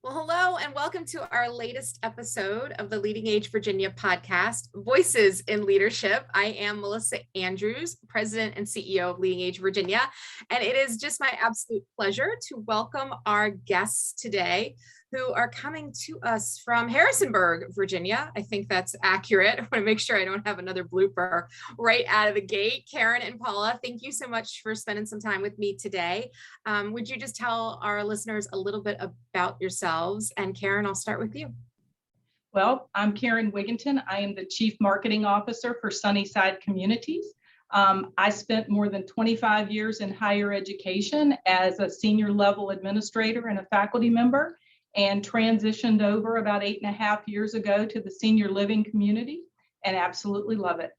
Well, hello and welcome to our latest episode of the Leading Age Virginia podcast, Voices in Leadership. I am Melissa Andrews, President and CEO of Leading Age Virginia, and it is just my absolute pleasure to welcome our guests today who are coming to us from Harrisonburg, Virginia. I think that's accurate. I want to make sure I don't have another blooper right out of the gate. Karen and Paula, thank you so much for spending some time with me today. Would you just tell our listeners a little bit about yourselves? And Karen, I'll start with you. Well, I'm Karen Wigginton. I am the Chief Marketing Officer for Sunnyside Communities. I spent more than 25 years in higher education as a senior level administrator and a faculty member, and transitioned over about 8.5 years ago to the senior living community and absolutely love it.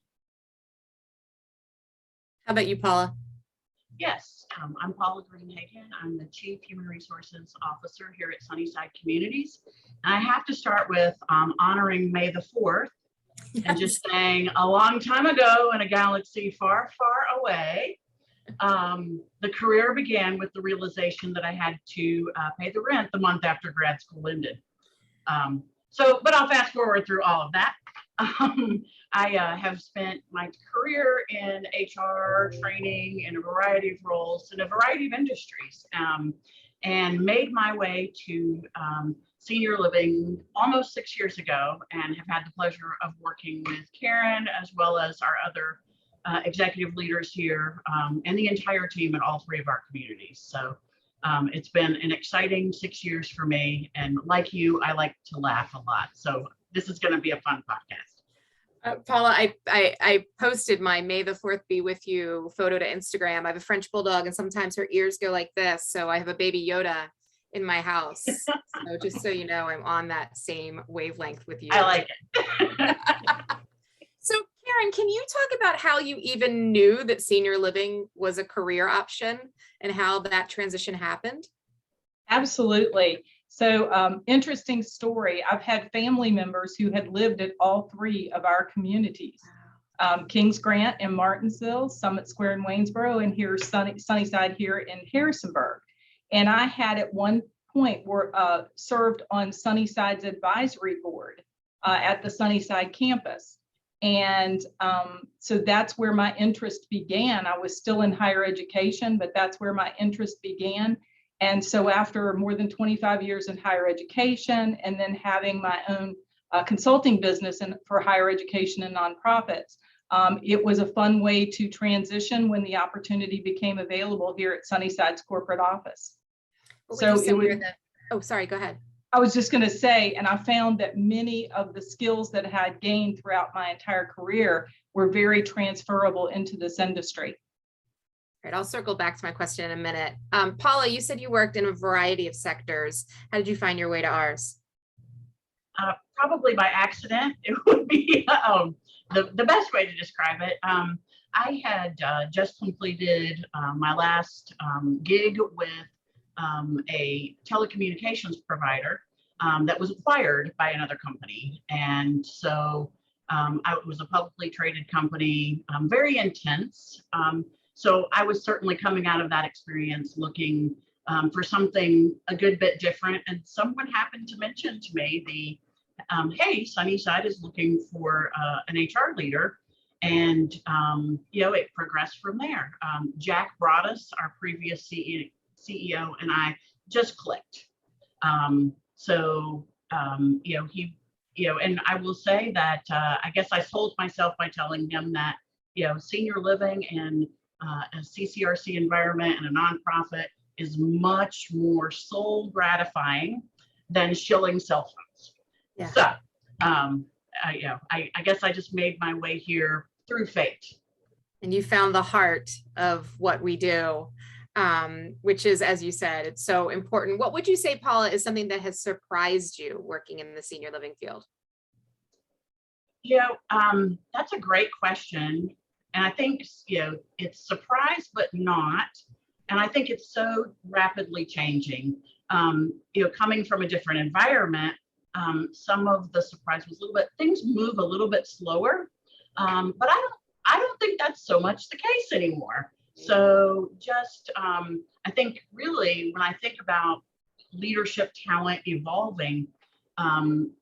How about you, Paula? Yes, I'm Paula Greenhagen. I'm the Chief Human Resources Officer here at Sunnyside Communities. And I have to start with honoring May the 4th and just saying a long time ago in a galaxy far, far away, the career began with the realization that I had to pay the rent the month after grad school ended. But I'll fast forward through all of that. I have spent my career in HR training in a variety of roles in a variety of industries, and made my way to senior living almost 6 years ago, and have had the pleasure of working with Karen as well as our other executive leaders here, and the entire team at all three of our communities. So it's been an exciting 6 years for me. And like you, I like to laugh a lot. So this is going to be a fun podcast. Paula, I posted my May the 4th be with you photo to Instagram. I have a French bulldog and sometimes her ears go like this. So I have a baby Yoda in my house. So just so you know, I'm on that same wavelength with you. I like it. So Karen, can you talk about how you even knew that senior living was a career option and how that transition happened? Absolutely. So interesting story. I've had family members who had lived at all three of our communities. Kings Grant in Martinsville, Summit Square in Waynesboro, and here Sunnyside here in Harrisonburg. And I had at one point served on Sunnyside's advisory board at the Sunnyside campus. And so that's where my interest began. I was still in higher education, but that's where my interest began. And so after more than 25 years in higher education, and then having my own consulting business for higher education and nonprofits, it was a fun way to transition when the opportunity became available here at Sunnyside's corporate office. So it was, oh, sorry, go ahead. I was just going to say, and I found that many of the skills that I had gained throughout my entire career were very transferable into this industry. All right, I'll circle back to my question in a minute. Paula, you said you worked in a variety of sectors. How did you find your way to ours? Probably by accident. It would be the best way to describe it. I had just completed my last gig with a telecommunications provider that was acquired by another company. And so it was a publicly traded company, very intense. So I was certainly coming out of that experience looking for something a good bit different. And someone happened to mention to me hey, Sunnyside is looking for an HR leader. And, it progressed from there. Jack brought us, our previous CEO, and I just clicked. And I will say that I guess I sold myself by telling him that, senior living and a CCRC environment and a nonprofit is much more soul gratifying than shilling cell phones. Yeah. So, I guess I just made my way here through fate. And you found the heart of what we do, which is, as you said, it's so important. What would you say, Paula, is something that has surprised you working in the senior living field? That's a great question. And I think, it's surprise, but not. And I think it's so rapidly changing. Coming from a different environment, some of the surprise was a little bit, things move a little bit slower. But I don't think that's so much the case anymore. So just, I think really when I think about leadership talent evolving,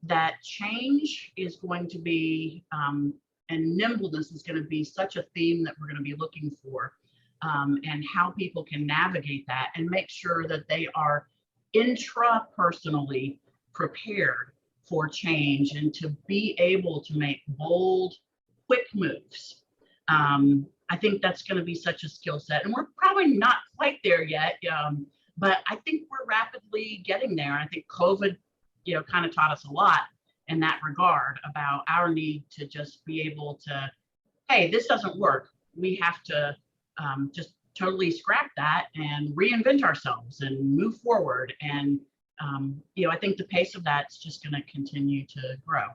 that change is going to be, and nimbleness is going to be such a theme that we're going to be looking for, and how people can navigate that and make sure that they are intrapersonally prepared for change and to be able to make bold, quick moves. I think that's going to be such a skill set, and we're probably not quite there yet, but I think we're rapidly getting there. I think COVID, kind of taught us a lot in that regard about our need to just be able to, hey, this doesn't work. We have to just totally scrap that and reinvent ourselves and move forward. And, I think the pace of that's just going to continue to grow.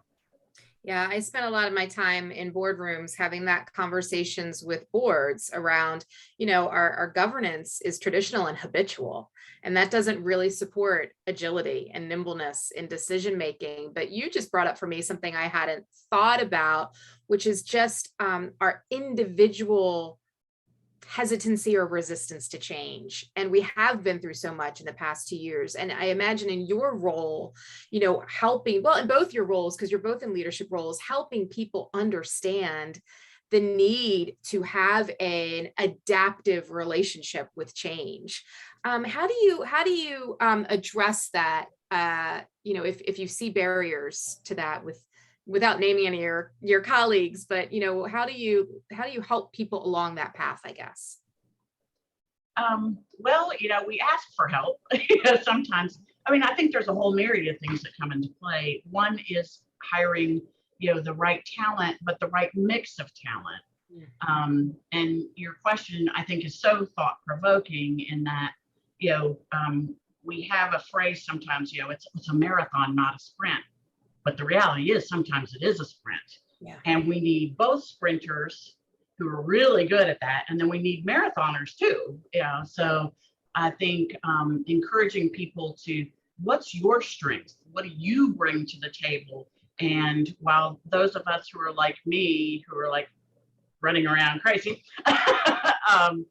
Yeah, I spent a lot of my time in boardrooms having that conversations with boards around, our governance is traditional and habitual, and that doesn't really support agility and nimbleness in decision making. But you just brought up for me something I hadn't thought about, which is just our individual hesitancy or resistance to change. And we have been through so much in the past 2 years. And I imagine in your role, helping, well, in both your roles, because you're both in leadership roles, helping people understand the need to have an adaptive relationship with change. How do you address that? If you see barriers to that without naming any of your colleagues, but how do you help people along that path, I guess? Well, we ask for help sometimes. I think there's a whole myriad of things that come into play. One is hiring, the right talent, but the right mix of talent. And your question, I think, is so thought-provoking in that, we have a phrase sometimes, it's a marathon, not a sprint. But the reality is sometimes it is a sprint. Yeah. And we need both sprinters who are really good at that. And then we need marathoners too. Yeah. So I think encouraging people to, what's your strength? What do you bring to the table? And while those of us who are like me, who are like running around crazy,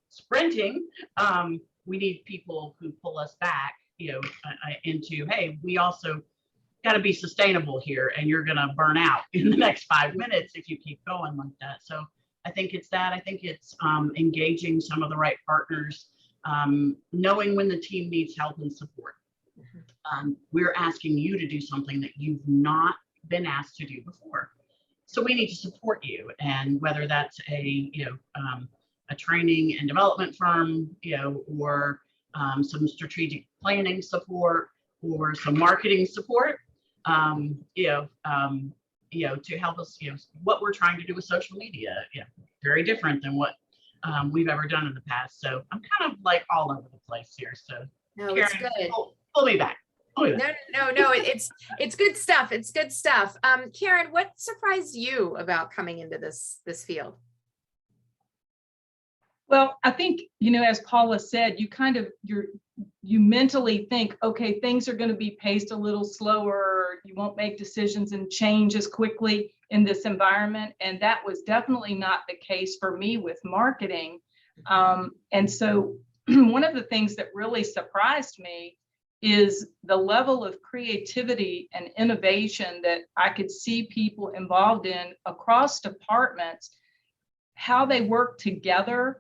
sprinting, we need people who pull us back, into, hey, we also got to be sustainable here, and you're going to burn out in the next 5 minutes if you keep going like that. So I think it's that. I think it's engaging some of the right partners, knowing when the team needs help and support. We're asking you to do something that you've not been asked to do before. So we need to support you. And whether that's a training and development firm, or some strategic planning support, or some marketing support, to help us, what we're trying to do with social media, very different than what we've ever done in the past. So I'm kind of like all over the place here. So no, Karen, it's good. Pull me back. No, it's good stuff. It's good stuff. Karen, what surprised you about coming into this field? Well, I think, as Paula said, you mentally think, okay, things are going to be paced a little slower. You won't make decisions and change as quickly in this environment. And that was definitely not the case for me with marketing. And so one of the things that really surprised me is the level of creativity and innovation that I could see people involved in across departments, how they work together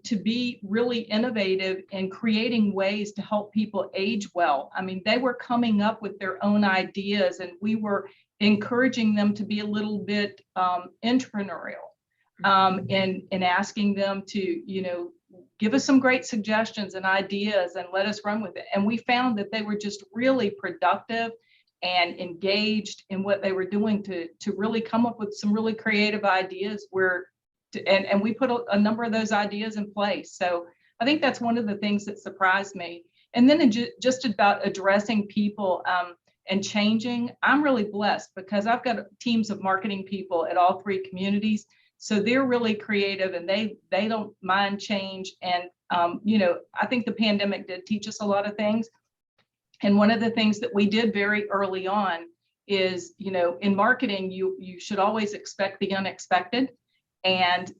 to be really innovative in creating ways to help people age well. They were coming up with their own ideas, and we were encouraging them to be a little bit entrepreneurial, and asking them to, give us some great suggestions and ideas and let us run with it. And we found that they were just really productive and engaged in what they were doing to really come up with some really creative ideas and we put a number of those ideas in place. So I think that's one of the things that surprised me. And then just about addressing people and changing, I'm really blessed because I've got teams of marketing people at all three communities. So they're really creative, and they don't mind change. And, I think the pandemic did teach us a lot of things. And one of the things that we did very early on is, in marketing, you should always expect the unexpected and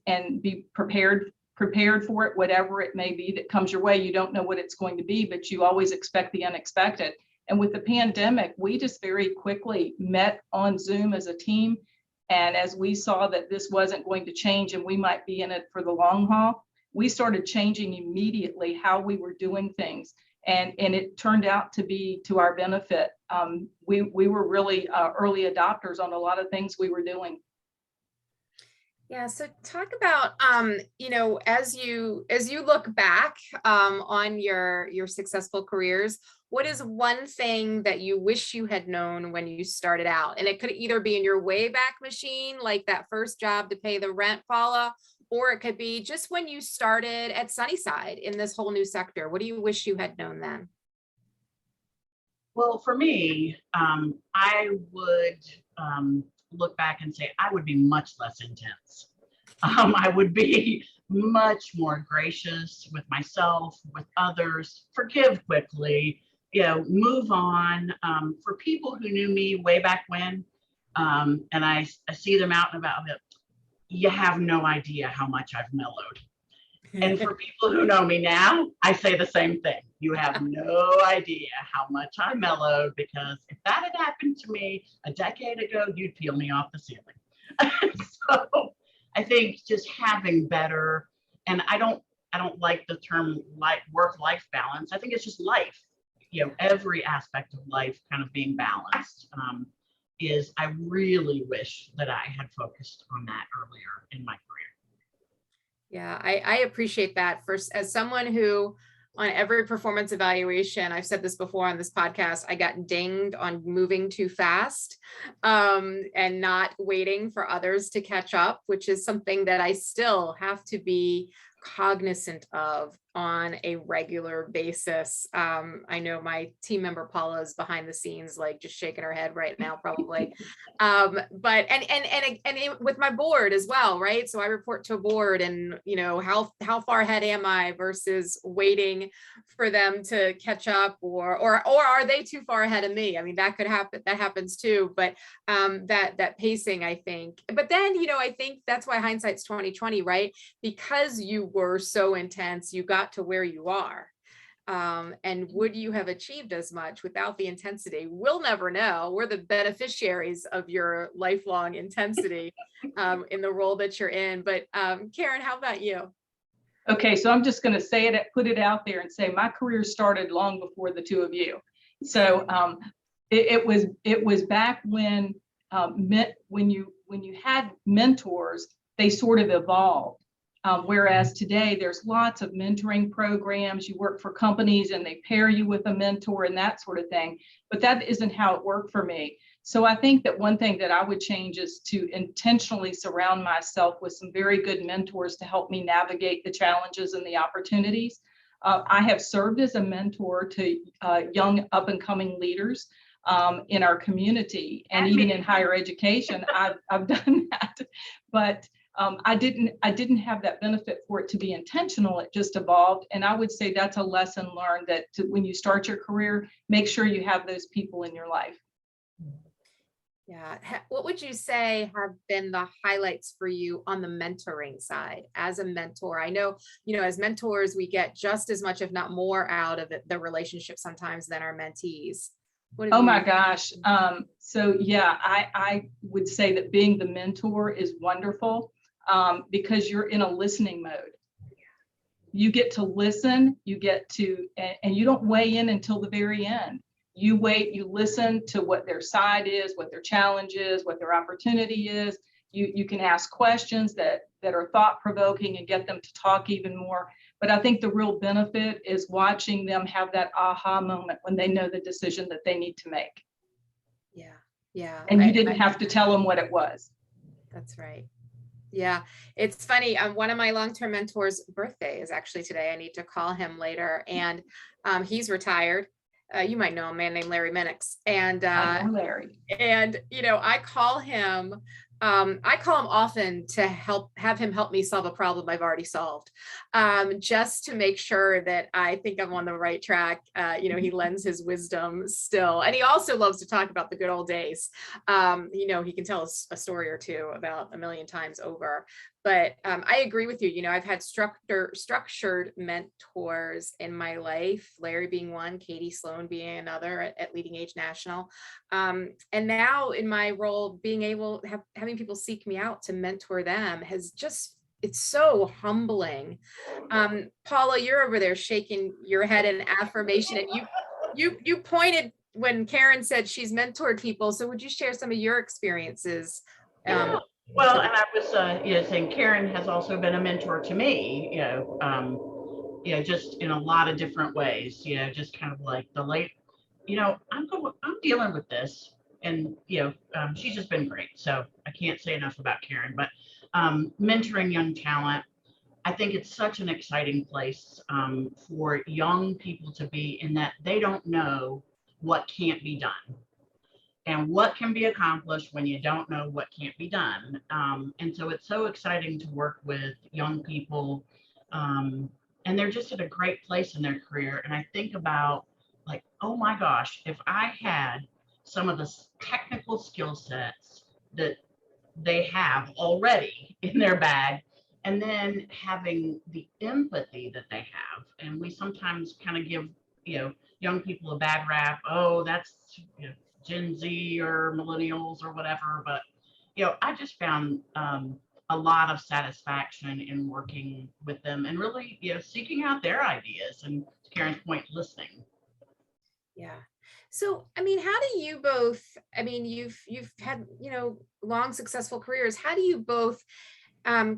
be prepared prepared for it, whatever it may be that comes your way. You don't know what it's going to be, but you always expect the unexpected. And with the pandemic, we just very quickly met on Zoom as a team. And as we saw that this wasn't going to change and we might be in it for the long haul, we started changing immediately how we were doing things. And it turned out to be to our benefit. We were really early adopters on a lot of things we were doing. Yeah, so talk about as you look back on your successful careers, what is one thing that you wish you had known when you started out? And it could either be in your Wayback Machine, like that first job to pay the rent, Paula, or it could be just when you started at Sunnyside in this whole new sector. What do you wish you had known then? Well, for me, I would look back and say I would be much less intense. I would be much more gracious with myself, with others, forgive quickly, move on. For people who knew me way back when, and I see them out and about, you have no idea how much I've mellowed. And for people who know me now, I say the same thing. You have no idea how much I mellowed, because if that had happened to me a decade ago, you'd peel me off the ceiling. So I think just having better, and I don't like the term work-life balance. I think it's just life. Every aspect of life kind of being balanced. I really wish that I had focused on that earlier in my career. Yeah, I appreciate that. First, as someone who on every performance evaluation, I've said this before on this podcast, I got dinged on moving too fast and not waiting for others to catch up, which is something that I still have to be cognizant of on a regular basis. I know my team member Paula is behind the scenes, like just shaking her head right now, probably. But with my board as well, right? So I report to a board, and how far ahead am I versus waiting for them to catch up, or are they too far ahead of me? I mean, that could happen. That happens too. But that pacing, I think. But then I think that's why hindsight's 2020, right? Because you were so intense, you got to where you are. And would you have achieved as much without the intensity? We'll never know. We're the beneficiaries of your lifelong intensity in the role that you're in. But Karen, how about you? Okay, so I'm just going to say it, put it out there and say my career started long before the two of you. So it was back when you had mentors, they sort of evolved. Whereas today there's lots of mentoring programs. You work for companies and they pair you with a mentor and that sort of thing. But that isn't how it worked for me. So I think that one thing that I would change is to intentionally surround myself with some very good mentors to help me navigate the challenges and the opportunities. I have served as a mentor to young up and coming leaders in our community, and even in higher education, I've done that. But I didn't have that benefit for it to be intentional. It just evolved. And I would say that's a lesson learned, that when you start your career, make sure you have those people in your life. Yeah. What would you say have been the highlights for you on the mentoring side as a mentor? I know, as mentors, we get just as much, if not more, out of the relationship sometimes than our mentees. Oh my gosh. So yeah, I would say that being the mentor is wonderful. Because you're in a listening mode. You get to listen, and you don't weigh in until the very end. You wait, you listen to what their side is, what their challenge is, what their opportunity is. You can ask questions that are thought-provoking and get them to talk even more. But I think the real benefit is watching them have that aha moment when they know the decision that they need to make. Yeah. And you didn't have to tell them what it was. That's right. Yeah, it's funny. One of my long-term mentors' birthday is actually today. I need to call him later, and he's retired. You might know a man named Larry Minix, and I know Larry. And I call him. I call him often to have him help me solve a problem I've already solved, just to make sure that I think I'm on the right track. He lends his wisdom still, and he also loves to talk about the good old days. He can tell us a story or two about a million times over. But I agree with you. You know, I've had structured mentors in my life, Larry being one, Katie Sloan being another at Leading Age National. And now in my role, being able to having people seek me out to mentor them has just, it's so humbling. Paula, you're over there shaking your head in affirmation, and you pointed when Karen said she's mentored people. So would you share some of your experiences? Well, and I was, saying Karen has also been a mentor to me, just in a lot of different ways, just kind of like I'm dealing with this, and, she's just been great. So I can't say enough about Karen, but mentoring young talent, I think it's such an exciting place for young people to be, in that they don't know what can't be done and what can be accomplished when you don't know what can't be done. And so it's so exciting to work with young people, and they're just at a great place in their career. And I think about, like, oh my gosh, if I had some of the technical skill sets that they have already in their bag, and then having the empathy that they have. And we sometimes kind of give, young people a bad rap. Oh, that's, Gen Z or millennials or whatever. But, I just found a lot of satisfaction in working with them, and really, seeking out their ideas, and to Karen's point, listening. Yeah. So, I mean, how do you both, I mean, you've had, long successful careers. How do you both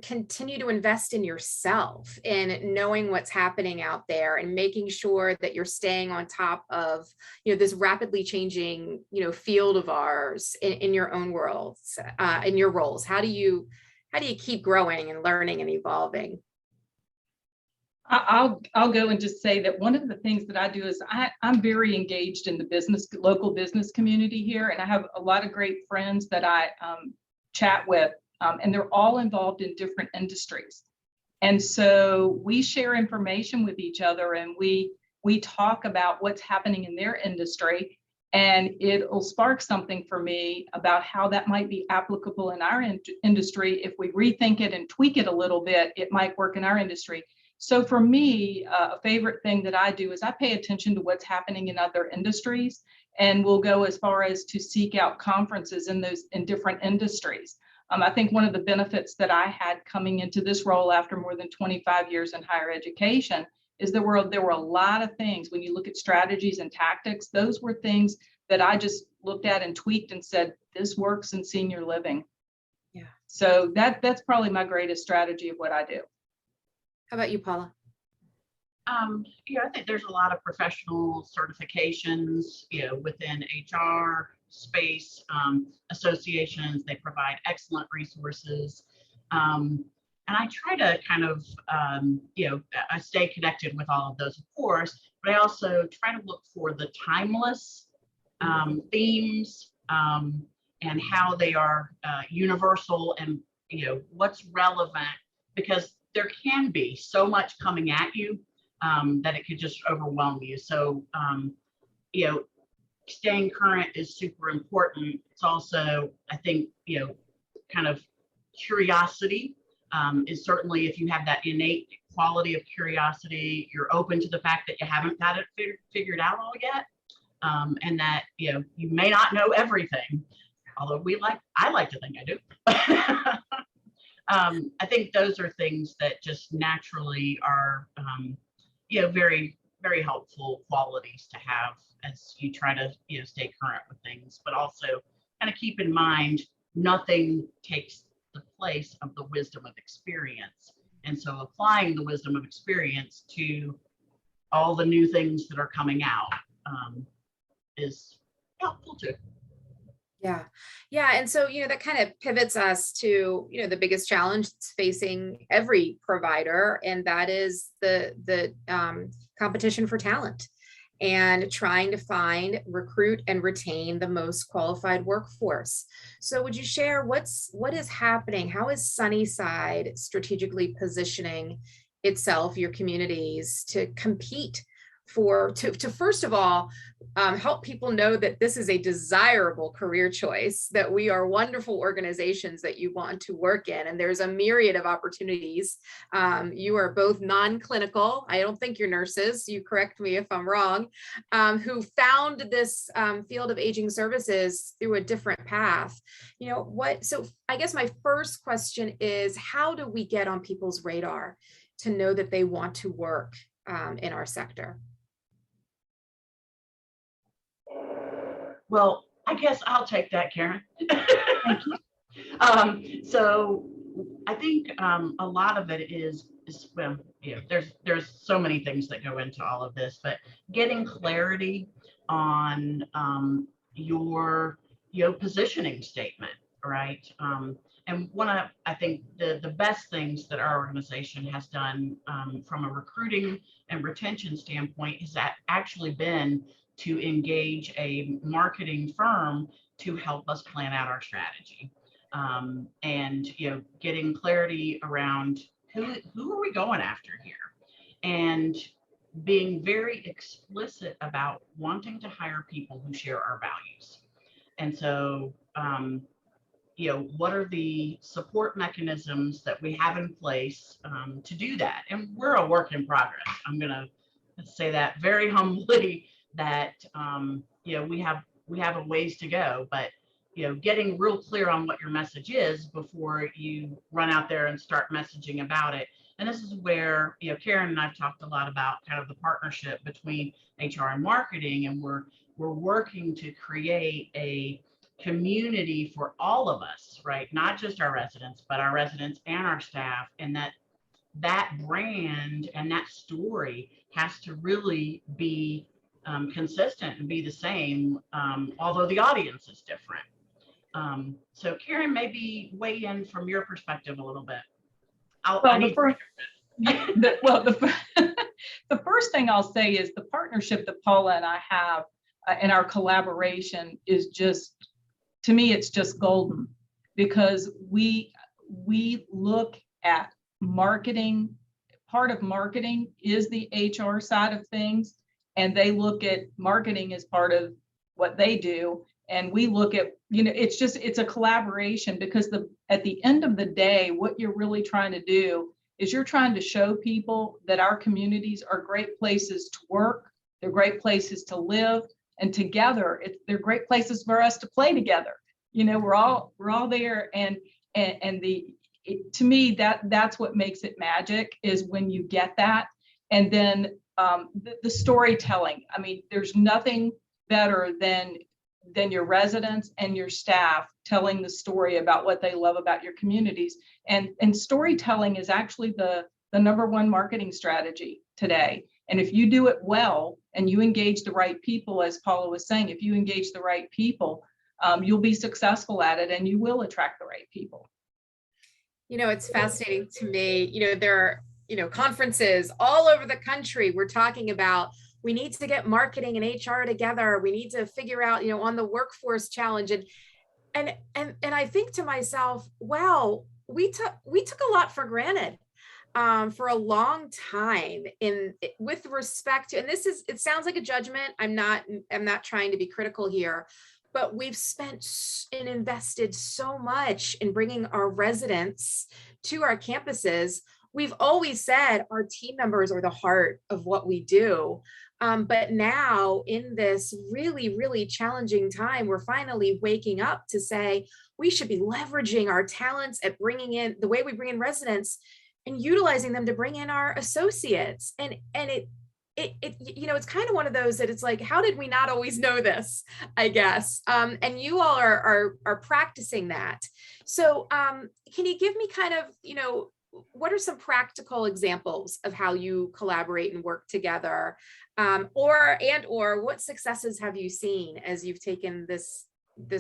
continue to invest in yourself, in knowing what's happening out there and making sure that you're staying on top of, this rapidly changing, field of ours in your own worlds, in your roles? How do you keep growing and learning and evolving? I'll go and just say that one of the things that I do is I'm very engaged in the local business community here, and I have a lot of great friends that I chat with, and they're all involved in different industries. And so we share information with each other, and we talk about what's happening in their industry, and it'll spark something for me about how that might be applicable in our industry. If we rethink it and tweak it a little bit, it might work in our industry. So for me, a favorite thing that I do is I pay attention to what's happening in other industries, and we'll go as far as to seek out conferences in different industries. I think one of the benefits that I had coming into this role after more than 25 years in higher education is there were a lot of things. When you look at strategies and tactics, those were things that I just looked at and tweaked and said, this works in senior living. Yeah. So that's probably my greatest strategy of what I do. How about you, Paula? I think there's a lot of professional certifications, within HR space, associations. They provide excellent resources. And I try to kind of, I stay connected with all of those, of course, but I also try to look for the timeless themes, and how they are universal, and, what's relevant, because there can be so much coming at you that it could just overwhelm you. So, staying current is super important. It's also, I think, kind of curiosity is certainly, if you have that innate quality of curiosity, you're open to the fact that you haven't got it figured out all yet, and that, you may not know everything, although I like to think I do. I think those are things that just naturally are, very, very helpful qualities to have as you try to, stay current with things, but also kind of keep in mind, nothing takes the place of the wisdom of experience. And so applying the wisdom of experience to all the new things that are coming out is helpful too. Yeah. Yeah. And so, that kind of pivots us to, the biggest challenge that's facing every provider, and that is the competition for talent and trying to find, recruit, and retain the most qualified workforce. So would you share what is happening? How is Sunnyside strategically positioning itself, your communities, to compete to first of all, help people know that this is a desirable career choice, that we are wonderful organizations that you want to work in, and there's a myriad of opportunities. You are both non-clinical. I don't think you're nurses. You correct me if I'm wrong. Who found this field of aging services through a different path. So I guess my first question is, how do we get on people's radar to know that they want to work in our sector? Well, I guess I'll take that, Karen. Thank you. So I think a lot of it is well, there's so many things that go into all of this, but getting clarity on your positioning statement, right? And one of, I think the best things that our organization has done from a recruiting and retention standpoint has actually been to engage a marketing firm to help us plan out our strategy. And getting clarity around who are we going after here, and being very explicit about wanting to hire people who share our values. And so what are the support mechanisms that we have in place to do that? And we're a work in progress. I'm going to say that very humbly, that we have a ways to go, but getting real clear on what your message is before you run out there and start messaging about it. And this is where Karen and I've talked a lot about kind of the partnership between HR and marketing, and we're working to create a community for all of us, right? Not just our residents, but our residents and our staff, and that brand and that story has to really be consistent and be the same, although the audience is different. So Karen, maybe weigh in from your perspective a little bit. The first thing I'll say is the partnership that Paula and I have and our collaboration is just, to me, it's just golden, because we look at marketing. Part of marketing is the HR side of things, and they look at marketing as part of what they do. And we look at, it's a collaboration, because at the end of the day, what you're really trying to do is you're trying to show people that our communities are great places to work, they're great places to live, and together, they're great places for us to play together. We're all there, and to me, that's what makes it magic, is when you get that. And then the storytelling. I mean, there's nothing better than your residents and your staff telling the story about what they love about your communities. And storytelling is actually the number one marketing strategy today. And if you do it well and you engage the right people, as Paula was saying, if you engage the right people, you'll be successful at it, and you will attract the right people. It's fascinating to me. There are, conferences all over the country. We're talking about, we need to get marketing and HR together. We need to figure out, on the workforce challenge. And I think to myself, wow, we took a lot for granted for a long time with respect to, and it sounds like a judgment. I'm not trying to be critical here, but we've spent and invested so much in bringing our residents to our campuses. We've always said our team members are the heart of what we do. But now, in this really, really challenging time, we're finally waking up to say we should be leveraging our talents at bringing in the way we bring in residents and utilizing them to bring in our associates. And it's kind of one of those that it's like, how did we not always know this, I guess? And you all are practicing that. So can you give me kind of, what are some practical examples of how you collaborate and work together? Or what successes have you seen as you've taken this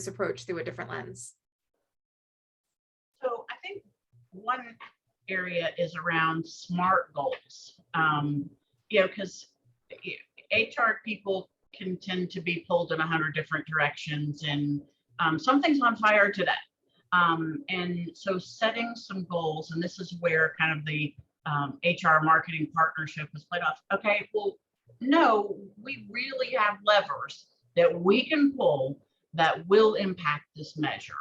approach through a different lens? So I think one area is around SMART goals. Because HR people can tend to be pulled in 100 different directions, and something's on fire today. And so setting some goals, and this is where kind of the HR marketing partnership was played off. Okay, well, no, we really have levers that we can pull that will impact this measure.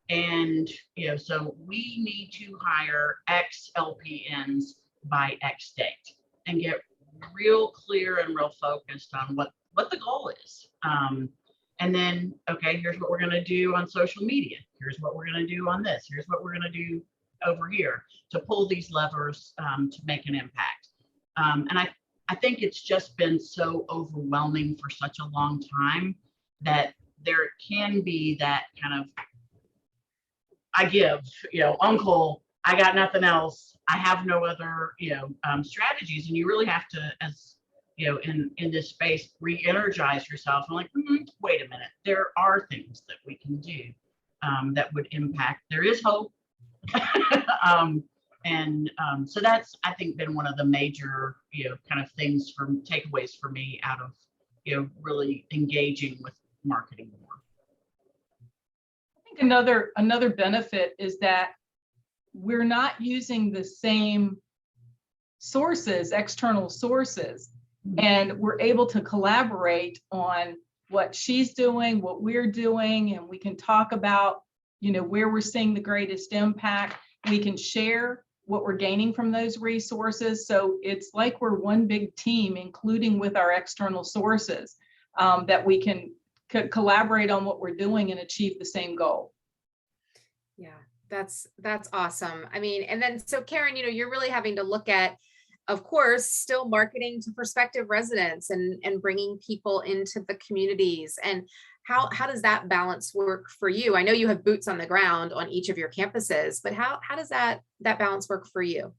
And, so we need to hire X LPNs by X date and get real clear and real focused on what the goal is. And then, okay, here's what we're going to do on social media. Here's what we're going to do on this. Here's what we're going to do over here to pull these levers to make an impact. And I think it's just been so overwhelming for such a long time that there can be that kind of, I give, uncle, I got nothing else. I have no other, strategies. And you really have to, as in this space, re-energize yourself. I'm like, wait a minute, there are things that we can do that would impact. There is hope. So that's, I think, been one of the major, kind of things from takeaways for me out of, really engaging with marketing more. I think another benefit is that we're not using the same sources, external sources, and we're able to collaborate on what she's doing, what we're doing, and we can talk about, where we're seeing the greatest impact. We can share what we're gaining from those resources. So it's like we're one big team, including with our external sources, that we can collaborate on what we're doing and achieve the same goal. Yeah, that's awesome. I mean, and then, so Karen, you're really having to look at, of course, still marketing to prospective residents and bringing people into the communities. And how does that balance work for you? I know you have boots on the ground on each of your campuses, but how does that balance work for you?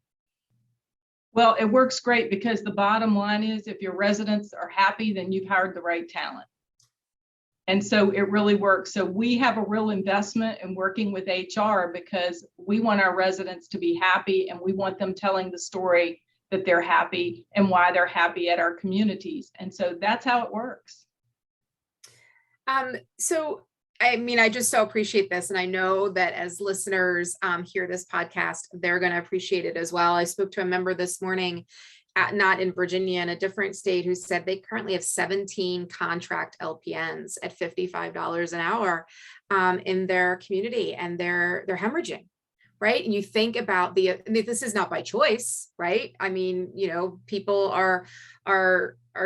Well, it works great because the bottom line is if your residents are happy, then you've hired the right talent. And so it really works. So we have a real investment in working with HR because we want our residents to be happy and we want them telling the story that they're happy and why they're happy at our communities. And so that's how it works. So, I mean, I just so appreciate this. And I know that as listeners hear this podcast, they're going to appreciate it as well. I spoke to a member this morning, not in Virginia, in a different state, who said they currently have 17 contract LPNs at $55 an hour in their community, and they're hemorrhaging. Right. And you think about this is not by choice, right? I mean, people are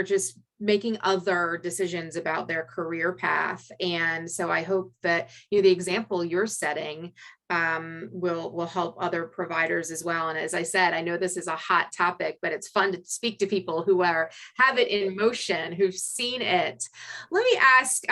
just making other decisions about their career path. And so I hope that, the example you're setting will help other providers as well. And as I said, I know this is a hot topic, but it's fun to speak to people who have it in motion, who've seen it. Let me ask,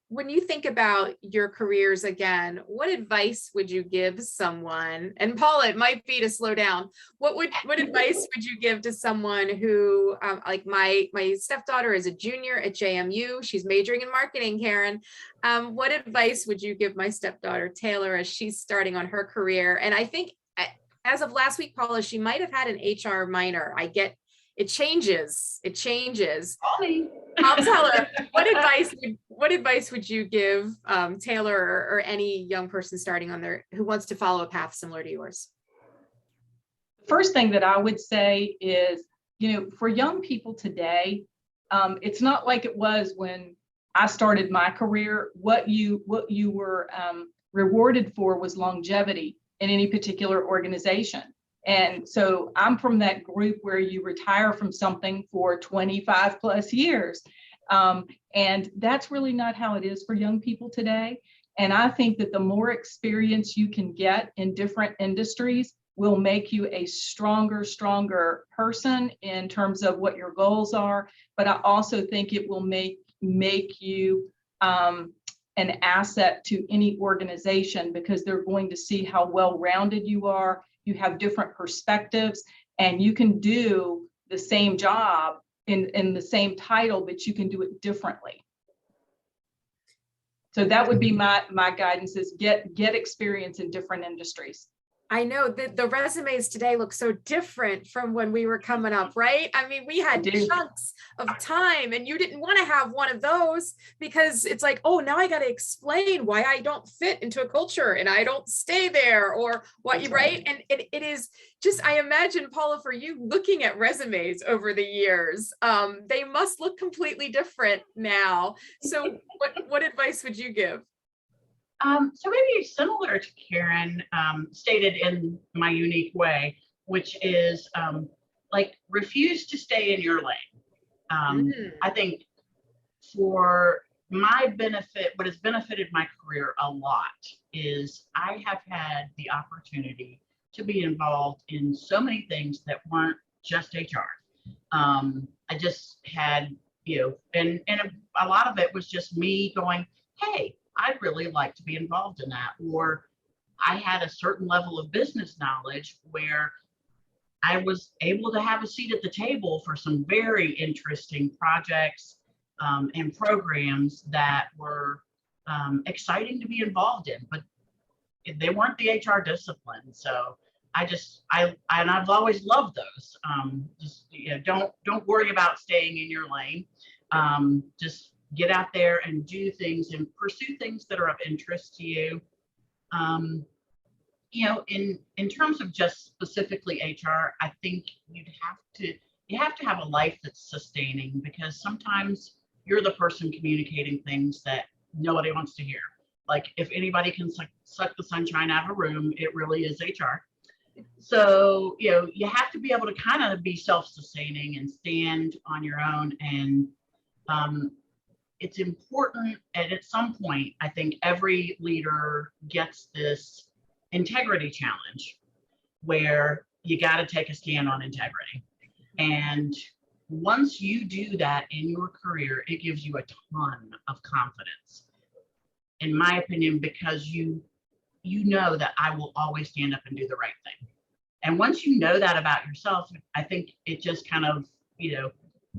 when you think about your careers again, what advice would you give someone? And Paula, it might be to slow down. What advice would you give to someone who, like my stepdaughter is a junior at JMU. She's majoring in marketing, Karen. What advice would you give my stepdaughter, Taylor, as she's starting on her career? And I think as of last week, Paula, she might have had an HR minor. It changes. I'll tell her. What advice would you give Taylor or any young person starting who wants to follow a path similar to yours? First thing that I would say is, for young people today, it's not like it was when I started my career. What you were rewarded for was longevity in any particular organization. And so I'm from that group where you retire from something for 25 plus years. And that's really not how it is for young people today. And I think that the more experience you can get in different industries will make you a stronger person in terms of what your goals are. But I also think it will make you an asset to any organization because they're going to see how well-rounded you are. You have different perspectives, and you can do the same job in the same title, but you can do it differently. So that would be my guidance: is get experience in different industries. I know that the resumes today look so different from when we were coming up, right? I mean, we had chunks of time and you didn't want to have one of those because it's like, oh, now I got to explain why I don't fit into a culture and I don't stay there or what you, right? And it is just, I imagine, Paula, for you looking at resumes over the years, they must look completely different now. So what advice would you give? So maybe similar to Karen, stated in my unique way, which is like refuse to stay in your lane. I think for my benefit, what has benefited my career a lot is I have had the opportunity to be involved in so many things that weren't just HR. I just had, and a lot of it was just me going, hey, I'd really like to be involved in that. Or I had a certain level of business knowledge where I was able to have a seat at the table for some very interesting projects and programs that were exciting to be involved in, but they weren't the HR discipline. So and I've always loved those. Don't worry about staying in your lane. Just get out there and do things and pursue things that are of interest to you. In terms of just specifically HR, I think you have to have a life that's sustaining, because sometimes you're the person communicating things that nobody wants to hear. Like if anybody can suck the sunshine out of a room, it really is HR. So, you have to be able to kind of be self-sustaining and stand on your own. And it's important. And at some point, I think every leader gets this integrity challenge where you got to take a stand on integrity. And once you do that in your career, it gives you a ton of confidence, in my opinion, because you know that I will always stand up and do the right thing. And once you know that about yourself, I think it just kind of,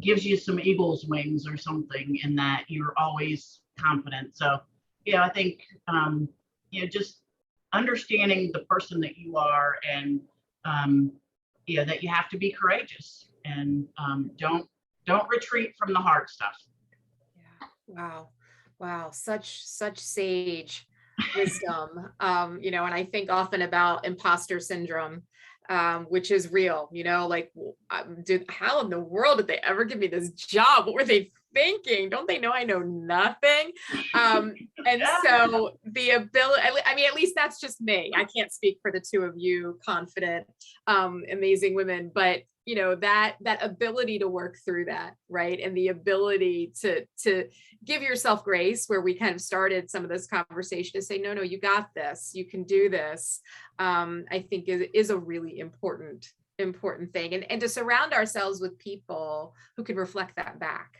gives you some eagle's wings or something, in that you're always confident. So, I think, just understanding the person that you are, and, that you have to be courageous, and don't retreat from the hard stuff. Yeah. Wow. Such sage wisdom. And I think often about imposter syndrome, which is real, like, how in the world did they ever give me this job? What were they thinking? Don't they know I know nothing? So the ability, I mean, at least that's just me. I can't speak for the two of you confident, amazing women, but that ability to work through that, right? And the ability to give yourself grace, where we kind of started some of this conversation, to say, no, you got this, you can do this. I think is a really important thing, and to surround ourselves with people who can reflect that back.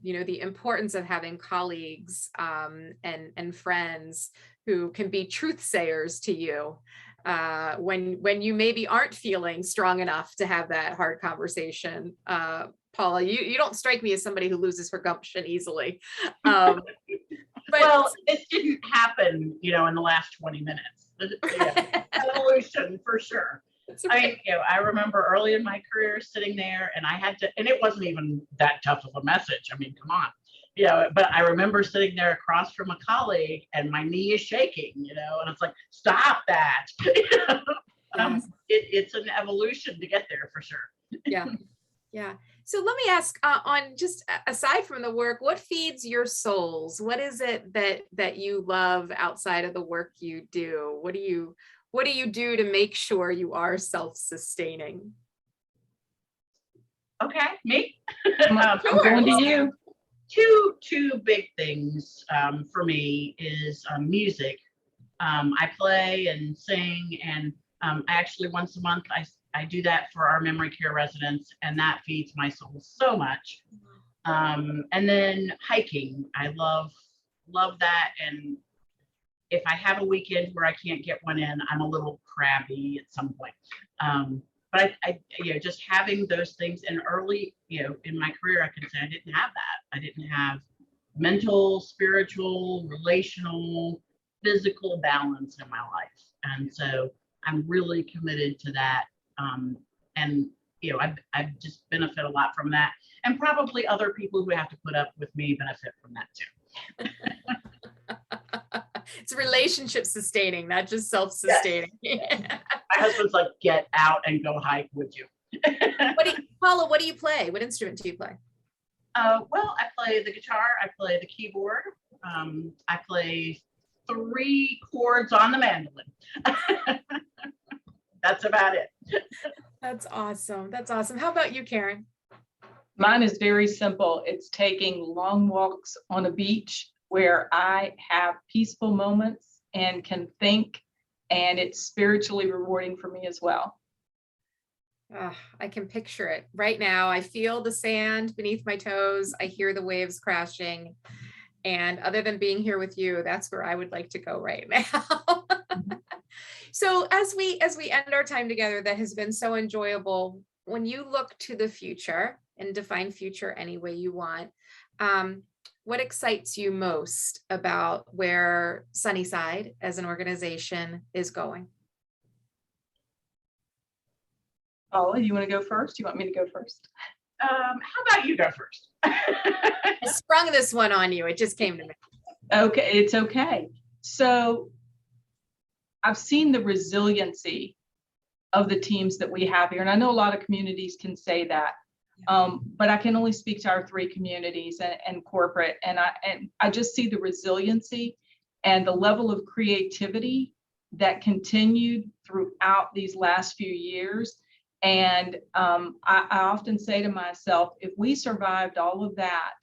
The importance of having colleagues and friends who can be truth sayers to you when you maybe aren't feeling strong enough to have that hard conversation. Paula, you don't strike me as somebody who loses her gumption easily. But well, this didn't happen, in the last 20 minutes. Evolution for sure. I mean, I remember early in my career sitting there, and I had to, and it wasn't even that tough of a message. I mean, come on. But I remember sitting there across from a colleague, and my knee is shaking, and it's like, stop that. It's an evolution to get there for sure. Yeah. So let me ask, on just aside from the work, what feeds your souls? What is it that you love outside of the work you do? What do you do to make sure you are self-sustaining? Okay, me? I'm going to you. Two big things for me is music. I play and sing, and actually once a month I do that for our memory care residents, and that feeds my soul so much. And then hiking, I love that. And if I have a weekend where I can't get one in, I'm a little crabby at some point. But I just having those things, and early, in my career, I can say I didn't have that. I didn't have mental, spiritual, relational, physical balance in my life. And so I'm really committed to that. And I've just benefit a lot from that. And probably other people who have to put up with me benefit from that too. It's relationship sustaining, not just self-sustaining. Yes. My husband's like, get out and go hike, would you? Paula, what do you play? What instrument do you play? Well, I play the guitar, I play the keyboard, I play 3 chords on the mandolin. That's about it. That's awesome. That's awesome. How about you, Karen? Mine is very simple. It's taking long walks on a beach where I have peaceful moments and can think, and it's spiritually rewarding for me as well. I can picture it right now. I feel the sand beneath my toes. I hear the waves crashing. And other than being here with you, that's where I would like to go right now. So as we end our time together, that has been so enjoyable. When you look to the future and define future any way you want, what excites you most about where Sunnyside as an organization is going? Paula, you want to go first? You want me to go first? How about you go first? I sprung this one on you. It just came to me. Okay, it's okay. So I've seen the resiliency of the teams that we have here. And I know a lot of communities can say that, but I can only speak to our 3 communities and corporate. And I just see the resiliency and the level of creativity that continued throughout these last few years. And I often say to myself, if we survived all of that,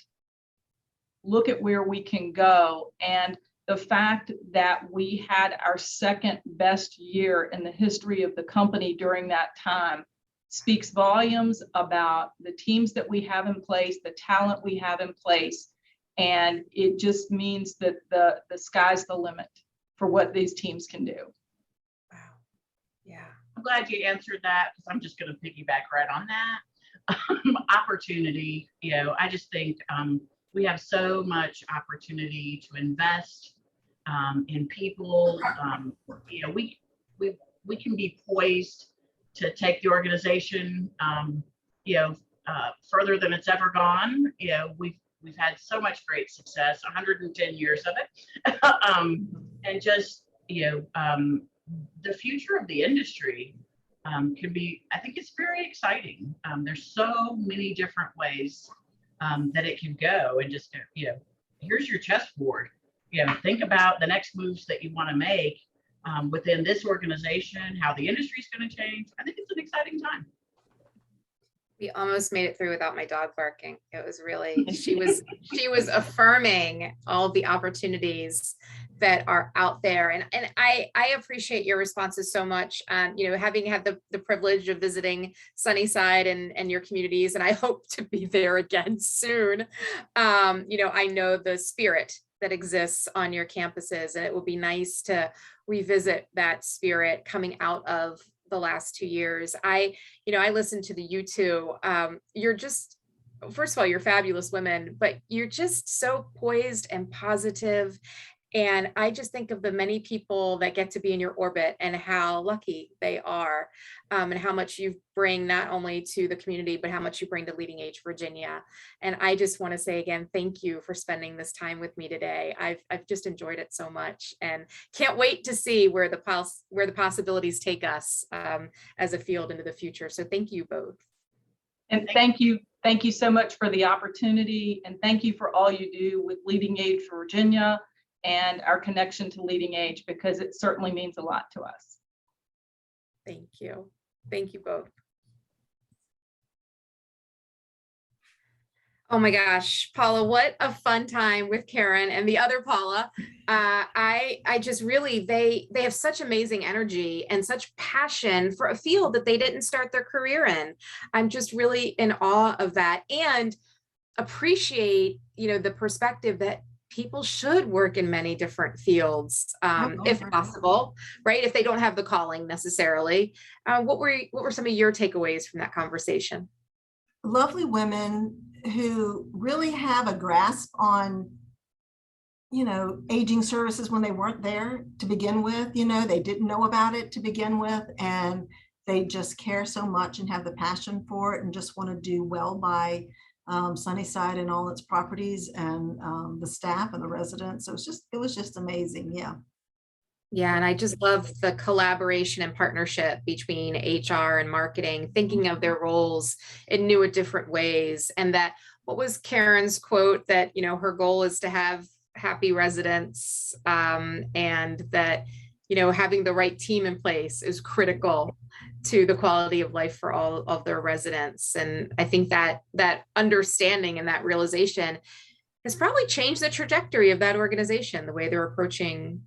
look at where we can go. And the fact that we had our 2nd best year in the history of the company during that time speaks volumes about the teams that we have in place, the talent we have in place. And it just means that the sky's the limit for what these teams can do. Wow. Yeah. I'm glad you answered that, because I'm just going to piggyback right on that. Opportunity, I just think we have so much opportunity to invest in people. We can be poised to take the organization, further than it's ever gone. We've had so much great success, 110 years of it, and just the future of the industry can be. I think it's very exciting. There's so many different ways that it can go, and just here's your chessboard. Think about the next moves that you want to make within this organization, how the industry is going to change. I think it's an exciting time. We almost made it through without my dog barking. It was really, she was affirming all the opportunities that are out there. And I appreciate your responses so much. Having had the privilege of visiting Sunnyside and your communities, and I hope to be there again soon. I know the spirit that exists on your campuses, and it will be nice to revisit that spirit coming out of the last 2 years. I listened to the U2. You're just, first of all, you're fabulous women, but you're just so poised and positive. And I just think of the many people that get to be in your orbit and how lucky they are, and how much you bring not only to the community, but how much you bring to Leading Age Virginia. And I just want to say again, thank you for spending this time with me today. I've just enjoyed it so much, and can't wait to see where the possibilities take us as a field into the future. So thank you both. And thank you so much for the opportunity, and thank you for all you do with Leading Age Virginia and our connection to Leading Age, because it certainly means a lot to us. Thank you. Thank you both. Oh my gosh, Paula, what a fun time with Karen and the other Paula. I just really, they have such amazing energy and such passion for a field that they didn't start their career in. I'm just really in awe of that, and appreciate, the perspective that people should work in many different fields, if possible, right? If they don't have the calling necessarily. What were some of your takeaways from that conversation? Lovely women who really have a grasp on aging services when they weren't there to begin with. They didn't know about it to begin with, and they just care so much and have the passion for it and just want to do well by Sunnyside and all its properties and the staff and the residents. So it was just amazing. Yeah. Yeah, and I just love the collaboration and partnership between HR and marketing, thinking of their roles in new and different ways. And that, what was Karen's quote, that, her goal is to have happy residents, and that, having the right team in place is critical to the quality of life for all of their residents. And I think that understanding and that realization has probably changed the trajectory of that organization, the way they're approaching,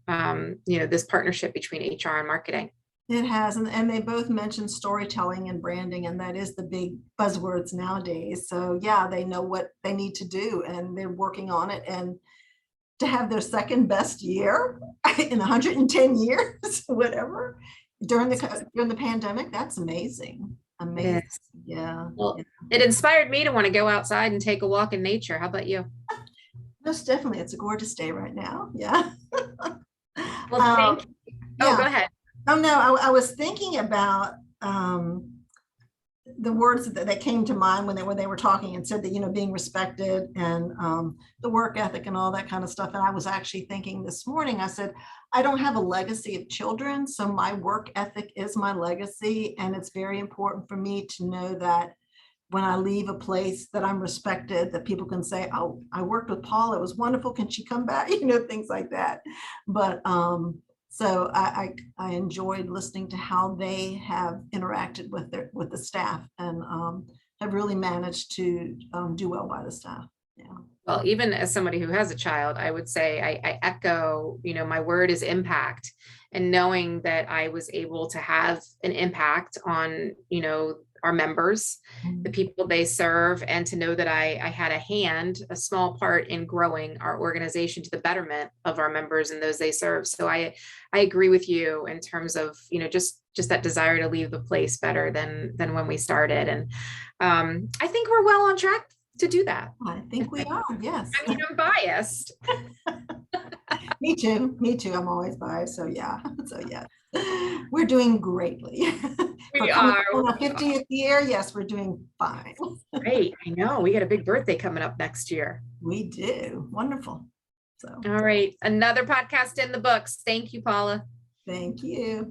this partnership between HR and marketing. It has, and they both mentioned storytelling and branding, and that is the big buzzwords nowadays. So yeah, they know what they need to do, and they're working on it. And to have their second best year in 110 years, whatever, during the pandemic, that's amazing. Amazing. Yeah. Well, it inspired me to want to go outside and take a walk in nature. How about you? Most definitely. It's a gorgeous day right now. Yeah. Well, thank you. Oh, yeah. Go ahead. Oh, no, I was thinking about the words that came to mind when they were talking, and said that, being respected and the work ethic and all that kind of stuff. And I was actually thinking this morning, I said, I don't have a legacy of children, so my work ethic is my legacy. And it's very important for me to know that when I leave a place, that I'm respected, that people can say, oh, I worked with Paula, it was wonderful, can she come back? Things like that. But so I enjoyed listening to how they have interacted with the staff, and have really managed to do well by the staff. Yeah. Well, even as somebody who has a child, I would say I echo, my word is impact, and knowing that I was able to have an impact on, our members, the people they serve, and to know that I had a small part in growing our organization to the betterment of our members and those they serve. So I agree with you in terms of, just that desire to leave the place better than when we started. And I think we're well on track to do that. I think we are, yes. I mean, I'm biased. Me too. I'm always biased. So yeah. We're doing greatly. We are. On our 50th year, yes, we're doing fine. Great. I know. We got a big birthday coming up next year. We do. Wonderful. So. All right. Another podcast in the books. Thank you, Paula. Thank you.